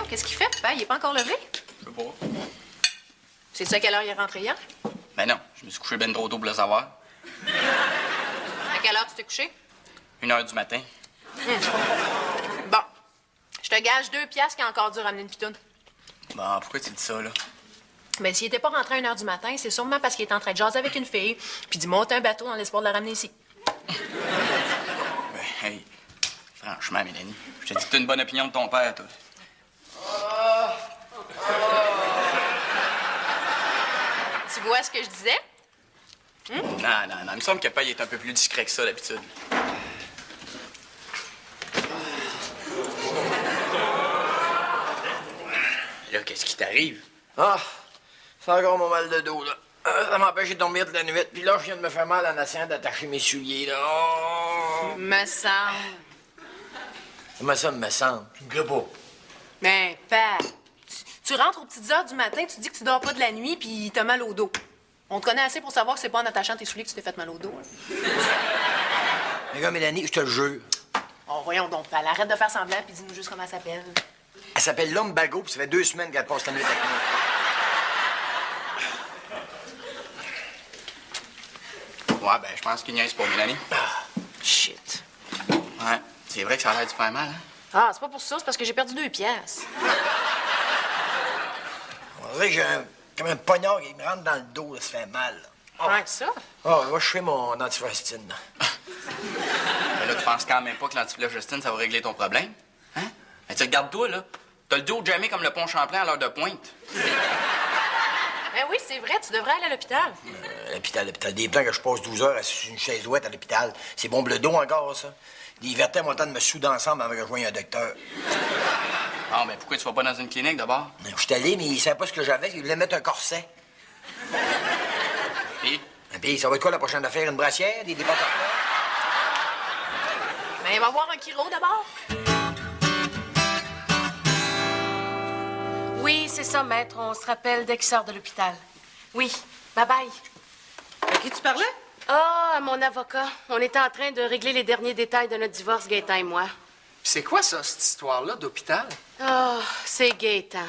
qu'est-ce qu'il fait, papa? Il est pas encore levé? Je sais pas. C'est ça à quelle heure il est rentré hier? Ben non, je me suis couché ben trop tôt pour le savoir. À quelle heure tu t'es couché? 1h du matin. Bon. Je te gage 2 piastres qu'il a encore dû ramener une pitoune. Bon, pourquoi tu dis ça, là? Ben, s'il était pas rentré à 1h du matin, c'est sûrement parce qu'il était en train de jaser avec une fille, puis d'y monter un bateau dans l'espoir de la ramener ici. Ben, hey, franchement, Mélanie, je te dis que t'as une bonne opinion de ton père, toi. Tu vois ce que je disais? Non, il me semble que Paille est un peu plus discret que ça, d'habitude. Là, qu'est-ce qui t'arrive? Ah, c'est encore mon mal de dos, là. Ça m'empêche de dormir de la nuit. Puis là, je viens de me faire mal en essayant d'attacher mes souliers, là. Oh! Me semble. Comment ça me semble? Je ne crois pas. Mais, père, tu rentres aux petites heures du matin, tu dis que tu dors pas de la nuit, puis t'as mal au dos. On te connaît assez pour savoir que c'est pas en attachant tes souliers que tu t'es fait mal au dos. Mais gars, Mélanie, je te le jure. Oh, voyons donc, père, arrête de faire semblant, puis dis-nous juste comment elle s'appelle. Elle s'appelle Lumbago, puis ça fait 2 semaines qu'elle passe la nuit avec moi. Ouais, ben, je pense qu'il niaise pas, Mélanie. Shit. Ouais, c'est vrai que ça a l'air de faire mal, hein? Ah, c'est pas pour ça, c'est parce que j'ai perdu 2 piastres. On dirait que j'ai comme un poignard qui me rentre dans le dos, là, ça fait mal. Là. Oh. Ouais, ça? Oh, moi, je fais mon antifrostine. Mais là, tu penses quand même pas que l'antiflogestine, ça va régler ton problème? Hein? Mais tu regarde-toi, là. T'as le dos jamais comme le pont Champlain à l'heure de pointe. Ben oui, c'est vrai, tu devrais aller à l'hôpital. L'hôpital. Des plans que je passe 12 heures assis sur une chaise ouette à l'hôpital. C'est bon pour le dos encore, ça. Les vertèbres ont le temps de me souder ensemble avant que je rejoigne un docteur. Ah, mais pourquoi tu vas pas dans une clinique d'abord? Je suis allé, mais il savait pas ce que j'avais. Il voulait mettre un corset. Puis? Et puis, ça va être quoi la prochaine affaire? Une brassière? Des pantalons? Ben, il va voir un chiro d'abord. Oui, c'est ça, maître. On se rappelle dès qu'il sort de l'hôpital. Oui. Bye-bye. À qui tu parlais? Ah, à mon avocat. On était en train de régler les derniers détails de notre divorce, Gaétan et moi. Puis c'est quoi ça, cette histoire-là d'hôpital? Ah, c'est Gaétan.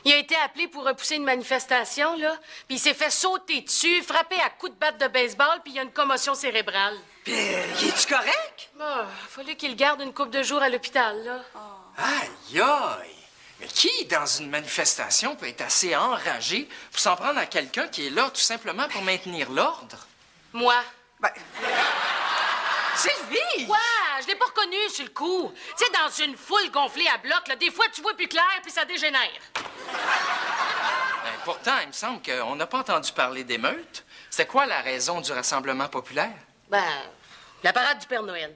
Il a été appelé pour repousser une manifestation, là, puis il s'est fait sauter dessus, frapper à coups de batte de baseball, puis il y a une commotion cérébrale. Puis, es-tu correct? Ah, fallait qu'il garde une couple de jours à l'hôpital, là. Aïe, aïe! Mais qui, dans une manifestation, peut être assez enragé pour s'en prendre à quelqu'un qui est là tout simplement pour maintenir l'ordre? Moi. Ben... Sylvie! Quoi? Je l'ai pas reconnu sur le coup. Tu sais, dans une foule gonflée à bloc, là, des fois, tu vois plus clair, puis ça dégénère. Ben, pourtant, il me semble qu'on n'a pas entendu parler d'émeutes. C'était quoi la raison du rassemblement populaire? Ben, la parade du Père Noël.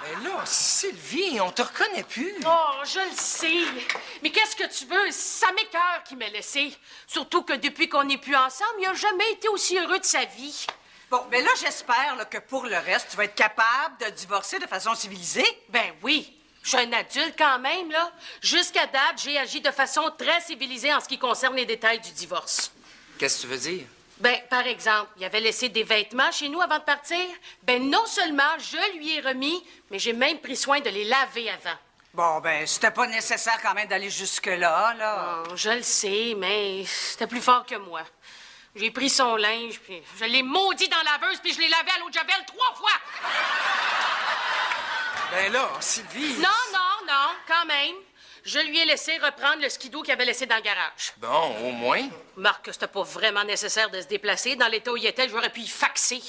Ben là, Sylvie, on te reconnaît plus. Oh, je le sais. Mais qu'est-ce que tu veux? Ça m'écoeure qu'il m'ait laissé. Surtout que depuis qu'on n'est plus ensemble, il a jamais été aussi heureux de sa vie. Bon, ben là, j'espère là, que pour le reste, tu vas être capable de divorcer de façon civilisée. Ben oui. Je suis un adulte quand même, là. Jusqu'à date, j'ai agi de façon très civilisée en ce qui concerne les détails du divorce. Qu'est-ce que tu veux dire? Ben, par exemple, il avait laissé des vêtements chez nous avant de partir. Ben, non seulement je lui ai remis, mais j'ai même pris soin de les laver avant. Bon, ben, c'était pas nécessaire quand même d'aller jusque-là, là. Oh, je le sais, mais c'était plus fort que moi. J'ai pris son linge, puis je l'ai maudit dans la laveuse, puis je l'ai lavé à l'eau de Javel 3 fois! Ben là, Sylvie... Non, quand même. Je lui ai laissé reprendre le skidoo qu'il avait laissé dans le garage. Bon, au moins. Marc, c'était pas vraiment nécessaire de se déplacer. Dans l'état où il était, j'aurais pu y faxer.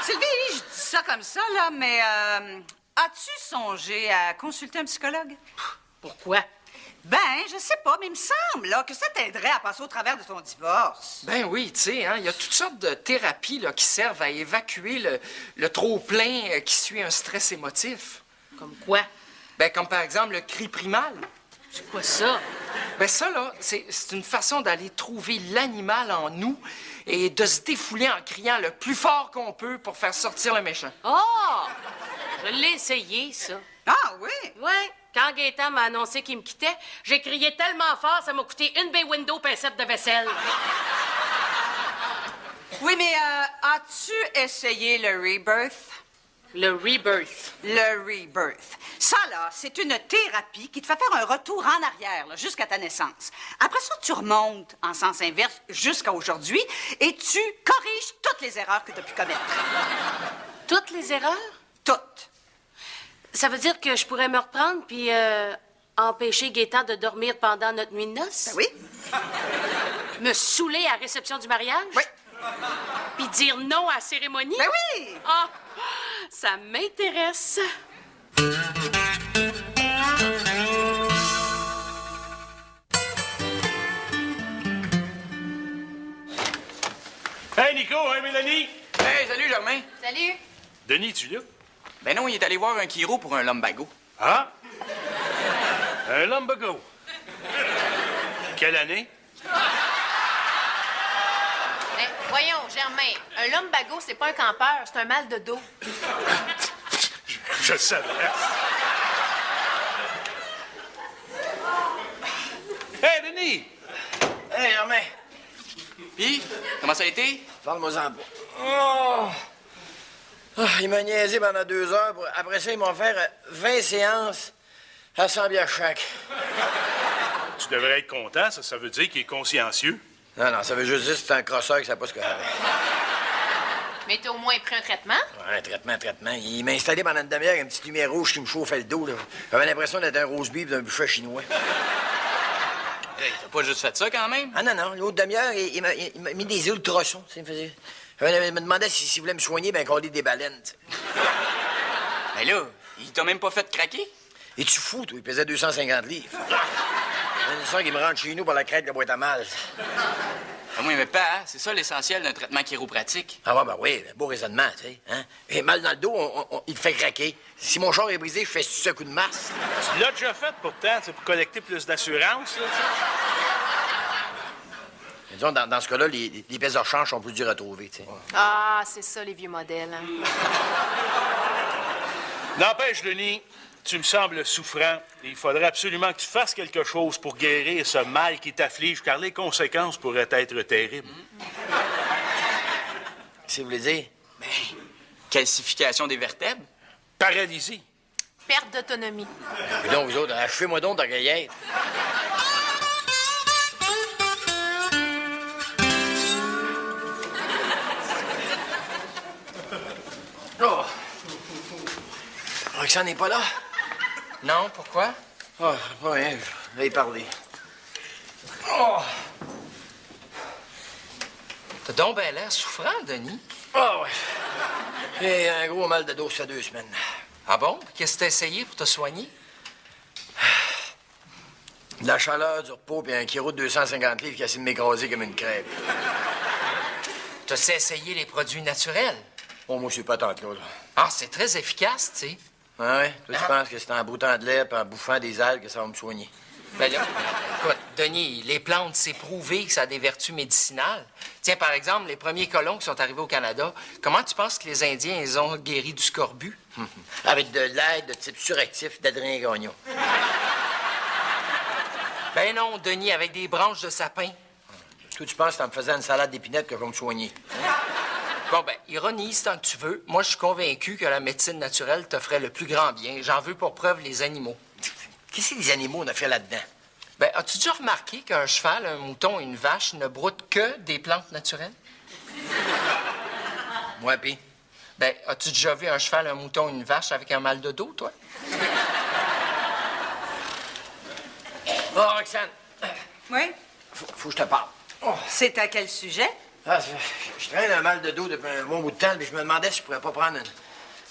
Sylvie, je dis ça comme ça, là, mais as-tu songé à consulter un psychologue? Pourquoi? Ben, je sais pas, mais il me semble là, que ça t'aiderait à passer au travers de ton divorce. Ben oui, tu sais, hein, il y a toutes sortes de thérapies là, qui servent à évacuer le trop-plein qui suit un stress émotif. Comme quoi? Ben, comme par exemple le cri primal. C'est quoi ça? Ben ça, là, c'est une façon d'aller trouver l'animal en nous et de se défouler en criant le plus fort qu'on peut pour faire sortir le méchant. Oh! Je l'ai essayé, ça. Ah oui? Ouais. Quand Gaétan m'a annoncé qu'il me quittait, j'ai crié tellement fort, ça m'a coûté une bay window et un set de vaisselle. Oui, mais as-tu essayé le rebirth? Le rebirth. Le rebirth. Ça, là, c'est une thérapie qui te fait faire un retour en arrière, là, jusqu'à ta naissance. Après ça, tu remontes en sens inverse jusqu'à aujourd'hui et tu corriges toutes les erreurs que tu as pu commettre. Toutes les erreurs? Toutes. Ça veut dire que je pourrais me reprendre puis empêcher Gaétan de dormir pendant notre nuit de noces? Ben oui. Me saouler à la réception du mariage? Oui. Puis dire non à la cérémonie? Ben oui. Ah, ça m'intéresse. Hey, Nico, hein, Mélanie? Hey, salut, Germain. Salut. Denis, tu là? Ben non, il est allé voir un chiro pour un lumbago. Ah? Un lumbago. Quelle année? Mais voyons, Germain, un lumbago, c'est pas un campeur, c'est un mal de dos. Je savais. Hey, Denis! Hey, Germain, Puis, comment ça a été? parle-moi-en pas. Oh! Ah, il m'a niaisé pendant 2 heures. Après ça, ils m'ont fait 20 séances à 100 bières chaque. Tu devrais être content, ça veut dire qu'il est consciencieux. Non, ça veut juste dire que c'est un crosseur qui sait pas ce qu'il avait. Mais t'as au moins pris un traitement? Ouais, un traitement. Il m'a installé pendant une demi-heure une petite lumière rouge qui me chauffait le dos, là. J'avais l'impression d'être un rose beef d'un buffet chinois. Hey, t'as pas juste fait ça quand même? Ah non, l'autre demi-heure, il m'a mis des ultrasons, tu sais, il me faisait... Il me demandait s'il voulait me soigner, ben qu'on ait des baleines, tu sais. Ben là, il t'a même pas fait craquer? Es-tu fou, toi? Il pesait 250 livres. C'est ça qui me rentre chez nous pour la crête de la boîte à mal. Ah, moi, mais pas, hein? C'est ça l'essentiel d'un traitement chiropratique. Ah ouais, ben oui, beau raisonnement, tu sais, hein? J'ai mal dans le dos, il te fait craquer. Si mon char est brisé, je fais ce coup de masse. Tu l'as déjà fait pourtant, c'est pour collecter plus d'assurance, là. Mais disons, dans ce cas-là, les pièces de rechange sont plus dures à trouver, tu sais. Ah, c'est ça, les vieux modèles. Hein. N'empêche, Denis, tu me sembles souffrant. Il faudrait absolument que tu fasses quelque chose pour guérir ce mal qui t'afflige, car les conséquences pourraient être terribles. Qu'est-ce que vous voulez dire? Calcification des vertèbres? Paralysie. Perte d'autonomie. Et donc, vous autres, achevez-moi donc ta gaillette. Oh! Roxane n'est pas là? Non, pourquoi? Oh, pas rien, je vais y parler. Oh! T'as donc bien l'air souffrant, Denis. Ah ouais. J'ai un gros mal de dos, ça fait 2 semaines. Ah bon? Qu'est-ce que t'as essayé pour te soigner? De la chaleur, du repos, puis un kilo de 250 livres qui a essayé de m'écraser comme une crêpe. T'as essayé les produits naturels? Bon, moi, je suis pas tant que là. Ah, c'est très efficace, tu sais. Ah ouais? Toi, tu penses que c'est en boutant de l'air et en bouffant des algues que ça va me soigner? Ben là, écoute, Denis, les plantes, c'est prouvé que ça a des vertus médicinales. Tiens, par exemple, les premiers colons qui sont arrivés au Canada, comment tu penses que les Indiens, ils ont guéri du scorbut? Avec de l'aide de type suractif d'Adrien Gagnon. Ben non, Denis, avec des branches de sapin. Toi, tu penses que en me faisant une salade d'épinettes que je vais me soigner? Bon, ben, ironise tant que tu veux. Moi, je suis convaincu que la médecine naturelle te ferait le plus grand bien. J'en veux pour preuve les animaux. Qu'est-ce que les animaux on a fait là-dedans? Ben, as-tu déjà remarqué qu'un cheval, un mouton et une vache ne broutent que des plantes naturelles? Moi, pis? Ben, as-tu déjà vu un cheval, un mouton et une vache avec un mal de dos, toi? Oh, Roxane, Oui? faut que je te parle. Oh. C'est à quel sujet? Ah, je traîne un mal de dos depuis un bon bout de temps, puis je me demandais si je pourrais pas prendre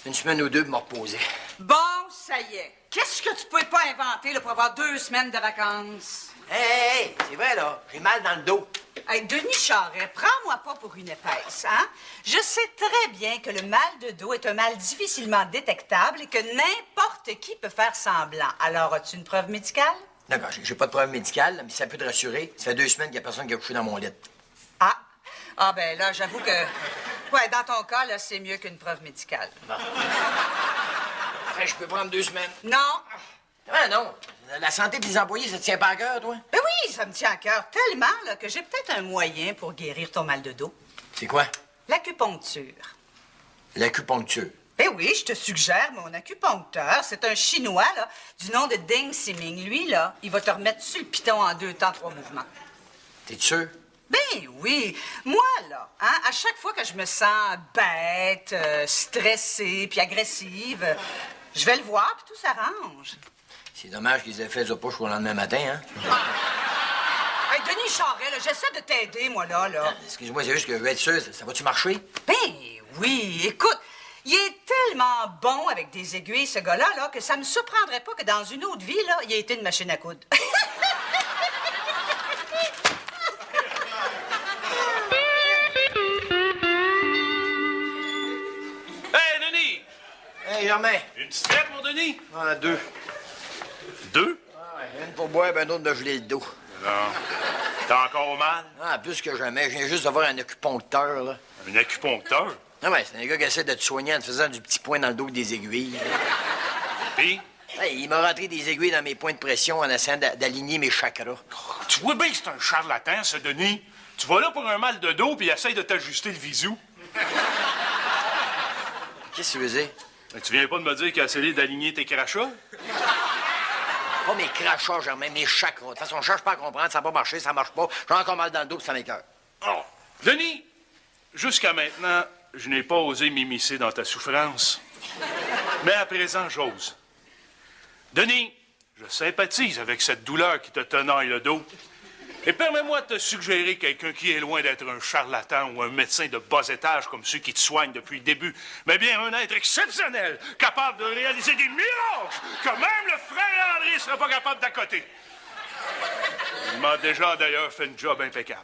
une semaine ou 2 pour me reposer. Bon, ça y est. Qu'est-ce que tu pouvais pas inventer là, pour avoir 2 semaines de vacances? Hey, c'est vrai, là. J'ai mal dans le dos. Hey, Denis Charest, prends-moi pas pour une épaisse, hein? Je sais très bien que le mal de dos est un mal difficilement détectable et que n'importe qui peut faire semblant. Alors, as-tu une preuve médicale? D'accord, j'ai pas de preuve médicale, là, mais si ça peut te rassurer, ça fait 2 semaines qu'il y a personne qui a couché dans mon lit. Ah! Ah, ben là, j'avoue que... Ouais, dans ton cas, là, c'est mieux qu'une preuve médicale. Après, je peux prendre 2 semaines. Non? Ah non, la santé des employés, ça te tient pas à cœur, toi? Ben oui, ça me tient à cœur tellement là, que j'ai peut-être un moyen pour guérir ton mal de dos. C'est quoi? L'acupuncture. L'acupuncture. Eh oui, je te suggère mon acupuncteur. C'est un Chinois, là, du nom de Deng Siming. Lui, là, il va te remettre sur le piton en 2 temps, 3 mouvements. T'es sûr? Ben oui. Moi, là, hein, à chaque fois que je me sens bête, stressée puis agressive, je vais le voir puis tout s'arrange. C'est dommage qu'ils aient fait le push pour le lendemain matin, hein? Hey, Denis Charest, là, j'essaie de t'aider, moi, là. Excuse-moi, c'est juste que je veux être sûr, ça va-tu marcher? Ben oui, écoute, il est tellement bon avec des aiguilles, ce gars-là, là, que ça me surprendrait pas que dans une autre vie, là, il ait été une machine à coudre. Hey, Denis! Hey, Germain! Une petite fête, mon Denis? Ah, 2. 2? Une pour boire, ben d'autre de geler le dos. Non. T'as encore mal? Ah, plus que jamais. Je viens juste d'avoir un acupuncteur, là. Un acupuncteur? Non, mais c'est un gars qui essaie de te soigner en te faisant du petit point dans le dos avec des aiguilles. Pis? Hey, il m'a rentré des aiguilles dans mes points de pression en essayant d'aligner mes chakras. Tu vois bien que c'est un charlatan, ce Denis. Tu vas là pour un mal de dos puis essaye de t'ajuster le visou. Qu'est-ce que tu veux dire? Ben, tu viens pas de me dire qu'il a essayé d'aligner tes crachats? Pas mes crachats, Germain, mes chakras. De toute façon, je cherche pas à comprendre, ça n'a pas marché, ça marche pas. J'ai encore mal dans le dos, puis ça m'écoeure. Oh. Denis, jusqu'à maintenant, je n'ai pas osé m'immiscer dans ta souffrance. Mais à présent, j'ose. Denis, je sympathise avec cette douleur qui te tenaille le dos. Et permets-moi de te suggérer quelqu'un qui est loin d'être un charlatan ou un médecin de bas étage comme ceux qui te soignent depuis le début, mais bien un être exceptionnel, capable de réaliser des miracles que même le frère André ne serait pas capable d'accoter. Il m'a déjà d'ailleurs fait une job impeccable.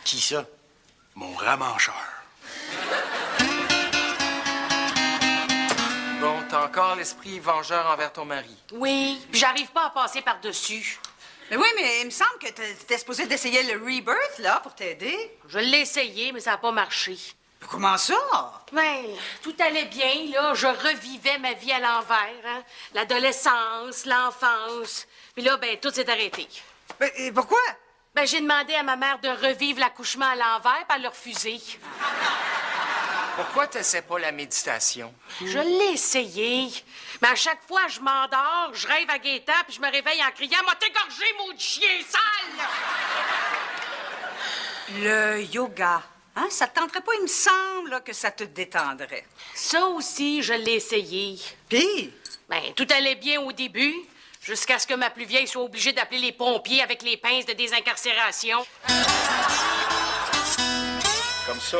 Qui ça? Mon ramancheur. Bon, t'as encore l'esprit vengeur envers ton mari. Oui, puis j'arrive pas à passer par-dessus. Mais oui, mais il me semble que t'étais supposé d'essayer le Rebirth, là, pour t'aider. Je l'ai essayé, mais ça n'a pas marché. Mais comment ça? Ben, tout allait bien, là. Je revivais ma vie à l'envers, hein. L'adolescence, l'enfance. Puis là, ben, tout s'est arrêté. Mais pourquoi? Ben, j'ai demandé à ma mère de revivre l'accouchement à l'envers, puis elle l'a refusé. Pourquoi t'essaies pas la méditation? Je l'ai essayé. Mais à chaque fois, je m'endors, je rêve à Gaétan, puis je me réveille en criant « M'a t'égorgé, maudit chien sale! » Le yoga. Hein? Ça te tenterait pas, il me semble, là, que ça te détendrait. Ça aussi, je l'ai essayé. Puis? Ben, tout allait bien au début, jusqu'à ce que ma plus vieille soit obligée d'appeler les pompiers avec les pinces de désincarcération. Comme ça,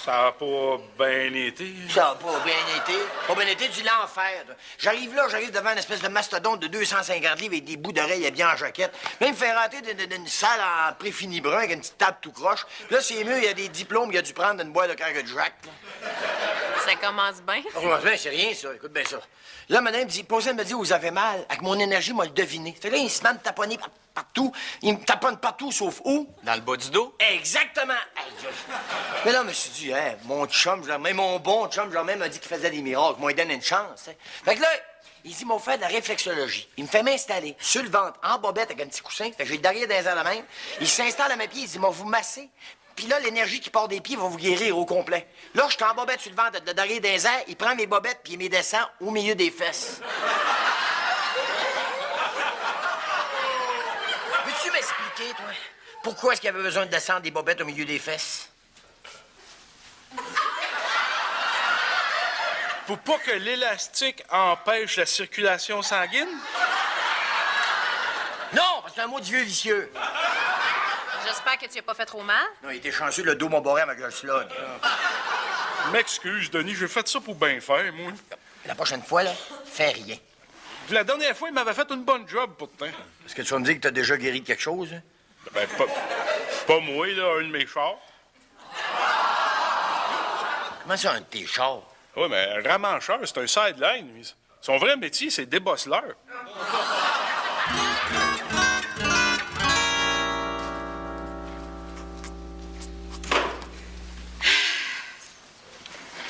ça a pas bien été. Ça a pas bien été. Pas bien été, du l'enfer. J'arrive devant une espèce de mastodonte de 250 livres avec des bouts d'oreilles habillés en jaquette. Là, il me fait rentrer d'une salle en préfini brun avec une petite table tout croche. Puis là, c'est mieux, il y a des diplômes qu'il a dû prendre d'une boîte de cargo de Jack. Ça commence bien. Oh, ben, c'est rien, ça. Écoute bien ça. Là, madame me dit, posez me dit, vous avez mal. Avec mon énergie, moi, le deviner. Fait que là, il se met à me taponner partout. Il me taponne partout, sauf où? Dans le bas du dos? Exactement. Aïe, aïe. Mais là, je me suis dit, hein, mon chum, même mon bon chum, Germain m'a dit qu'il faisait des miracles. Moi, il donne une chance. Hein. Fait que là, il dit, m'ont fait de la réflexologie. Il me fait m'installer sur le ventre, en bobette, avec un petit coussin. Fait que j'ai le derrière dans les airs de même. Il s'installe à mes pieds, il dit, vous masser. Puis là, l'énergie qui part des pieds va vous guérir au complet. Là, je suis en bobette sur le ventre, de derrière des airs. Il prend mes bobettes, puis il me descend au milieu des fesses. Veux-tu m'expliquer, toi? Pourquoi est-ce qu'il avait besoin de descendre des bobettes au milieu des fesses? Pour pas que l'élastique empêche la circulation sanguine? Non, parce que c'est un mot de vieux vicieux. J'espère que tu n'as pas fait trop mal. Non, il était chanceux, le dos m'a barré avec le slug. M'excuse, Denis, j'ai fait ça pour bien faire, moi. La prochaine fois, là, fais rien. Puis la dernière fois, il m'avait fait une bonne job, pourtant. Est-ce que tu vas me dire que t'as déjà guéri de quelque chose? Hein? Ben, pas moi, là, un de mes chars. Comment ça, un de tes chars? Oui, mais un ramancheur, c'est un sideline. Son vrai métier, c'est débosseleur.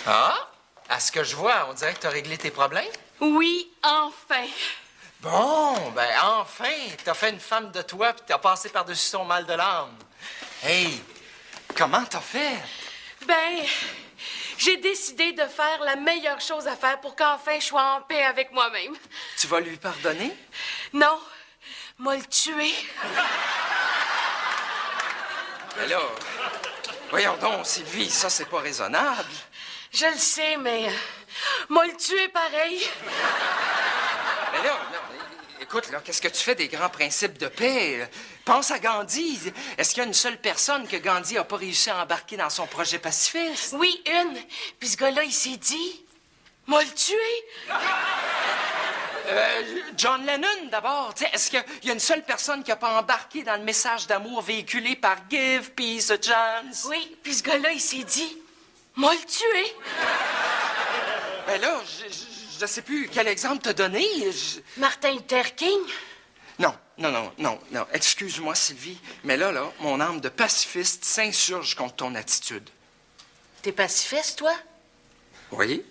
Ah? À ce que je vois, on dirait que t'as réglé tes problèmes. Oui, enfin. Bon, ben enfin, t'as fait une femme de toi puis t'as passé par-dessus ton mal de l'âme. Hey, comment t'as fait? Ben, j'ai décidé de faire la meilleure chose à faire pour qu'enfin je sois en paix avec moi-même. Tu vas lui pardonner? Non, m'a le tuer. Mais là, voyons donc, Sylvie, ça, c'est pas raisonnable. Je le sais, mais m'a le tuer pareil. Mais là, écoute, là, qu'est-ce que tu fais des grands principes de paix? Pense à Gandhi. Est-ce qu'il y a une seule personne que Gandhi n'a pas réussi à embarquer dans son projet pacifiste? Oui, une. Puis ce gars-là, il s'est dit, m'a le tuer. John Lennon, d'abord. Tu sais, est-ce qu'il y a une seule personne qui n'a pas embarqué dans le message d'amour véhiculé par Give Peace a Chance? Oui, puis ce gars-là, il s'est dit, m'a le tuer. Ben là, je sais plus quel exemple te donner. Martin Luther King. Non. Excuse-moi, Sylvie, mais là, mon âme de pacifiste s'insurge contre ton attitude. T'es pacifiste, toi? Oui?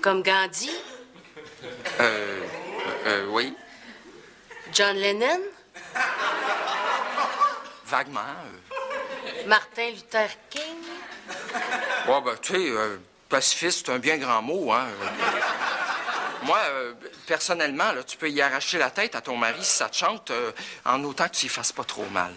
Comme Gandhi? Oui. John Lennon? Vaguement. Martin Luther King? Ouais, ben, tu sais, pacifiste, c'est un bien grand mot, hein. Moi, personnellement, là, tu peux y arracher la tête à ton mari si ça te chante, en autant que tu y fasses pas trop mal.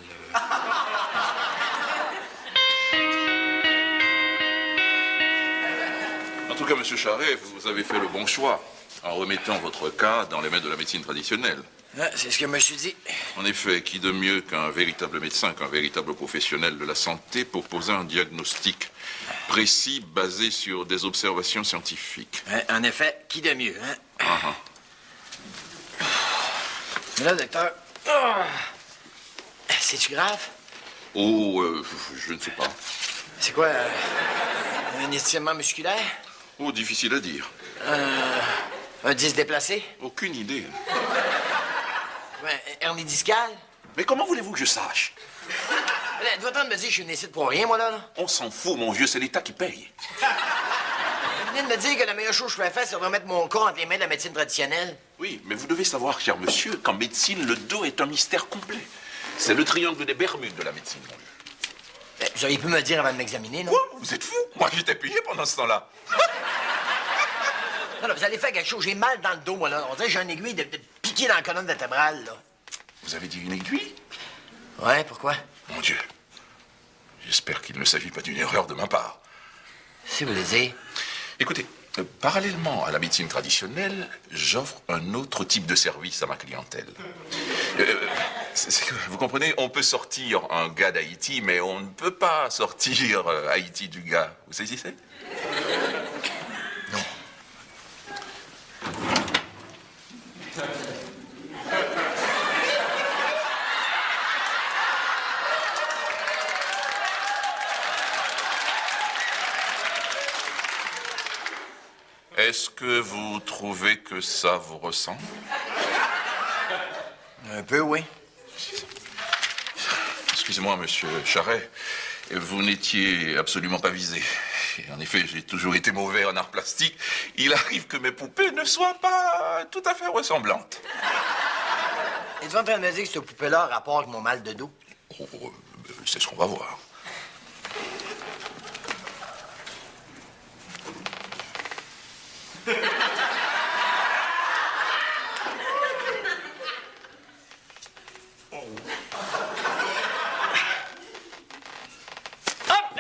En tout cas, M. Charret, vous avez fait le bon choix en remettant votre cas dans les mains de la médecine traditionnelle. Ouais, c'est ce que je me suis dit. En effet, qui de mieux qu'un véritable médecin, qu'un véritable professionnel de la santé pour poser un diagnostic précis basé sur des observations scientifiques. Ouais, en effet, qui de mieux, hein? Ah, Mais là, docteur, c'est-tu grave? Oh, je ne sais pas. C'est quoi, un étirement musculaire? Oh, difficile à dire. Un disque déplacé? Aucune idée. Ouais, hernie discale? Mais comment voulez-vous que je sache? Là, tu vas attendre de me dire que je suis ici pour rien, moi, là? On s'en fout, mon vieux, c'est l'État qui paye. Vous venez de me dire que la meilleure chose que je peux faire, c'est de remettre mon corps entre les mains de la médecine traditionnelle. Oui, mais vous devez savoir, cher monsieur, qu'en médecine, le dos est un mystère complet. C'est le triangle des Bermudes de la médecine, mon vieux. Vous auriez pu me le dire avant de m'examiner, non? Quoi? Vous êtes fou? Moi, j'étais payé pendant ce temps-là. Non, vous allez faire quelque chose. J'ai mal dans le dos, moi, là. On dirait que j'ai une aiguille de piqué dans la colonne vertébrale, là. Vous avez dit une aiguille? Ouais, pourquoi? Mon Dieu. J'espère qu'il ne s'agit pas d'une erreur de ma part. Si vous voulez dire. Écoutez, parallèlement à la médecine traditionnelle, j'offre un autre type de service à ma clientèle. Vous comprenez, on peut sortir un gars d'Haïti, mais on ne peut pas sortir Haïti du gars. Vous saisissez? Non. Est-ce que vous trouvez que ça vous ressemble? Un peu, oui. Excusez-moi, monsieur Charret, vous n'étiez absolument pas visé. Et en effet, j'ai toujours été mauvais en art plastique. Il arrive que mes poupées ne soient pas tout à fait ressemblantes. Êtes-vous en train de me dire que cette poupée-là a rapport avec mon mal de dos? Oh, c'est ce qu'on va voir. Hop!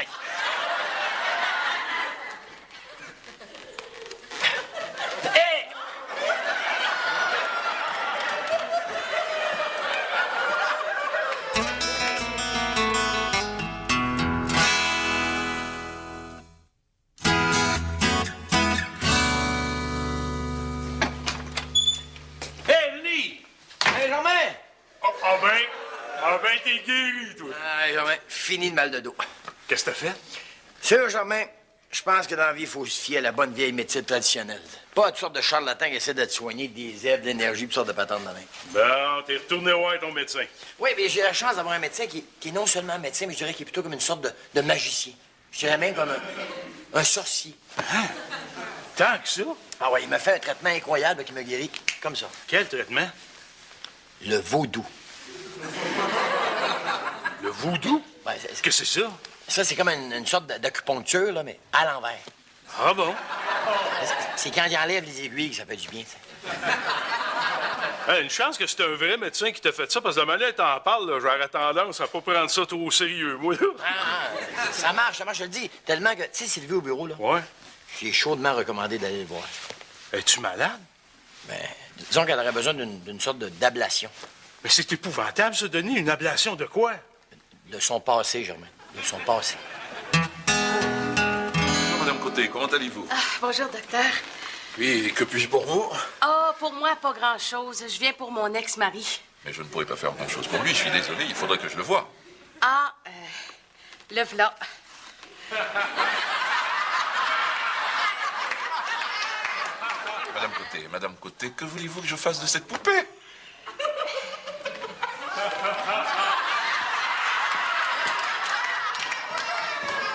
Hey! Hé, Denis! Hey, Germain! Ah ben, t'es guéri, toi. Ah, Germain, fini le mal de dos. Qu'est-ce que t'as fait? Sûr, Germain, je pense que dans la vie, il faut se fier à la bonne vieille médecine traditionnelle. Pas à toutes sortes de charlatans qui essaient de te soigner avec des zèbres d'énergie et toutes sortes de patentes de main. Bon, t'es retourné voir ton médecin. Oui, mais j'ai la chance d'avoir un médecin qui est non seulement un médecin, mais je dirais qu'il est plutôt comme une sorte de magicien. Je dirais même comme un sorcier. Tant que ça? Ah ouais, il m'a fait un traitement incroyable qui m'a guéri comme ça. Quel traitement? Le vaudou. Le voodoo? Ouais, Qu'est-ce que c'est ça? Ça, c'est comme une sorte d'acupuncture, là, mais à l'envers. Ah bon? C'est quand il enlève les aiguilles que ça fait du bien, ça. Hey, une chance que c'est un vrai médecin qui t'a fait ça, parce que de la manière dont t'en parles, là, j'aurais tendance à pas prendre ça trop au sérieux, moi. Ça marche, je te le dis. Tellement que, tu sais, Sylvie au bureau, là, Ouais. j'ai chaudement recommandé d'aller le voir. Es-tu malade? Ben, disons qu'elle aurait besoin d'une sorte d'ablation. Mais c'est épouvantable, ça, Denis. Une ablation de quoi? De son passé, Germain. De son passé. Bonjour, Madame Côté, comment allez-vous? Bonjour, docteur. Oui, que puis-je pour vous? Ah, pour moi, pas grand-chose. Je viens pour mon ex-mari. Mais je ne pourrai pas faire grand-chose pour lui, je suis désolé, il faudrait que je le voie. Ah, le v'là. Madame Côté, que voulez-vous que je fasse de cette poupée?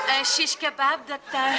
Un shish kebab, docteur.